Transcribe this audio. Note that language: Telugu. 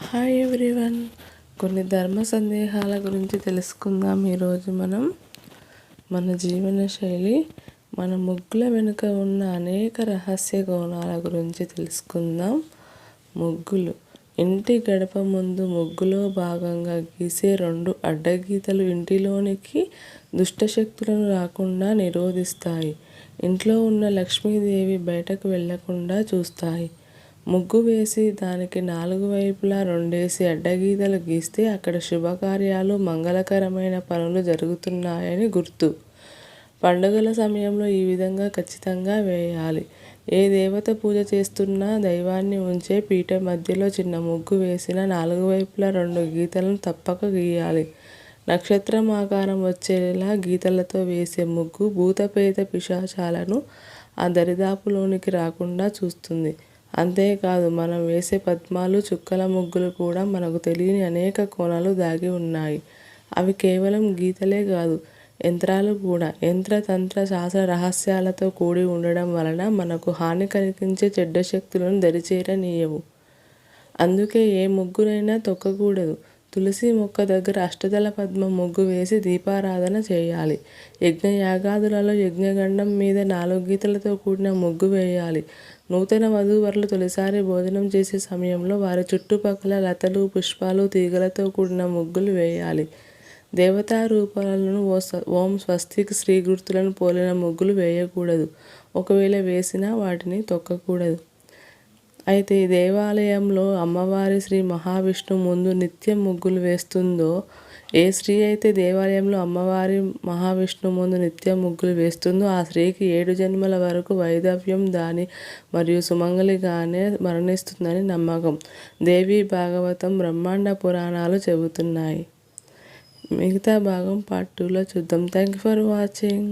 Hi everyone. కొన్ని ధర్మ సందేహాల గురించి తెలుసుకుందాం. ఈరోజు మన జీవన శైలి, మన ముగ్గుల వెనుక ఉన్న అనేక రహస్య కోణాల గురించి తెలుసుకుందాం. ముగ్గులు. ఇంటి గడప ముందు ముగ్గులో భాగంగా గీసే 2 అడ్డగీతలు ఇంటిలోనికి దుష్టశక్తులను రాకుండా నిరోధిస్తాయి. ఇంట్లో ఉన్న లక్ష్మీదేవి బయటకు వెళ్లకుండా చూస్తాయి. ముగ్గు వేసి దానికి 4 వైపులా 2 అడ్డగీతలు గీస్తే అక్కడ శుభకార్యాలు, మంగళకరమైన పనులు జరుగుతున్నాయని గుర్తు. పండుగల సమయంలో ఈ విధంగా ఖచ్చితంగా వేయాలి. ఏ దేవత పూజ చేస్తున్నా దైవాన్ని ఉంచే పీఠ మధ్యలో చిన్న ముగ్గు వేసిన 4 వైపులా 2 గీతలను తప్పక గీయాలి. నక్షత్రం ఆకారం వచ్చేలా గీతలతో వేసే ముగ్గు భూతప్రేత పిశాచాలను ఆ దరిదాపులోనికి రాకుండా చూస్తుంది. అంతేకాదు, మనం వేసే పద్మాలు, చుక్కల ముగ్గులు కూడా మనకు తెలియని అనేక కోణాలు దాగి ఉన్నాయి. అవి కేవలం గీతలే కాదు, యంత్రాలు కూడా. యంత్ర తంత్ర శాస్త్ర రహస్యాలతో కూడి ఉండడం వలన మనకు హాని కలిగించే చెడ్డ శక్తులను దరిచేరనీయవు. అందుకే ఏ ముగ్గునైనా తొక్కకూడదు. తులసి మొక్క దగ్గర అష్టదళ పద్మం ముగ్గు వేసి దీపారాధన చేయాలి. యజ్ఞయాగాదులలో యజ్ఞగండం మీద 4 గీతలతో కూడిన ముగ్గు వేయాలి. నూతన వధూవరులు తొలిసారి భోజనం చేసే సమయంలో వారి చుట్టుపక్కల లతలు, పుష్పాలు, తీగలతో కూడిన ముగ్గులు వేయాలి. దేవతా రూపాలను, ఓం స్వస్తిక్, శ్రీ గుర్తులను పోలిన ముగ్గులు వేయకూడదు. ఒకవేళ వేసినా వాటిని తొక్కకూడదు. అయితే దేవాలయంలో అమ్మవారి శ్రీ మహావిష్ణువు ముందు నిత్యం ముగ్గులు వేస్తుందో, ఏ స్త్రీ అయితే దేవాలయంలో అమ్మవారి మహావిష్ణువు ముందు నిత్యం ముగ్గులు వేస్తుందో ఆ స్త్రీకి 7 జన్మల వరకు వైధవ్యం దాని మరియు సుమంగళిగానే మరణిస్తుందని నమ్మకం. దేవి భాగవతం, బ్రహ్మాండ పురాణాలు చెబుతున్నాయి. మిగతా భాగం పార్ట్ 2లో చూద్దాం. Thank you for watching.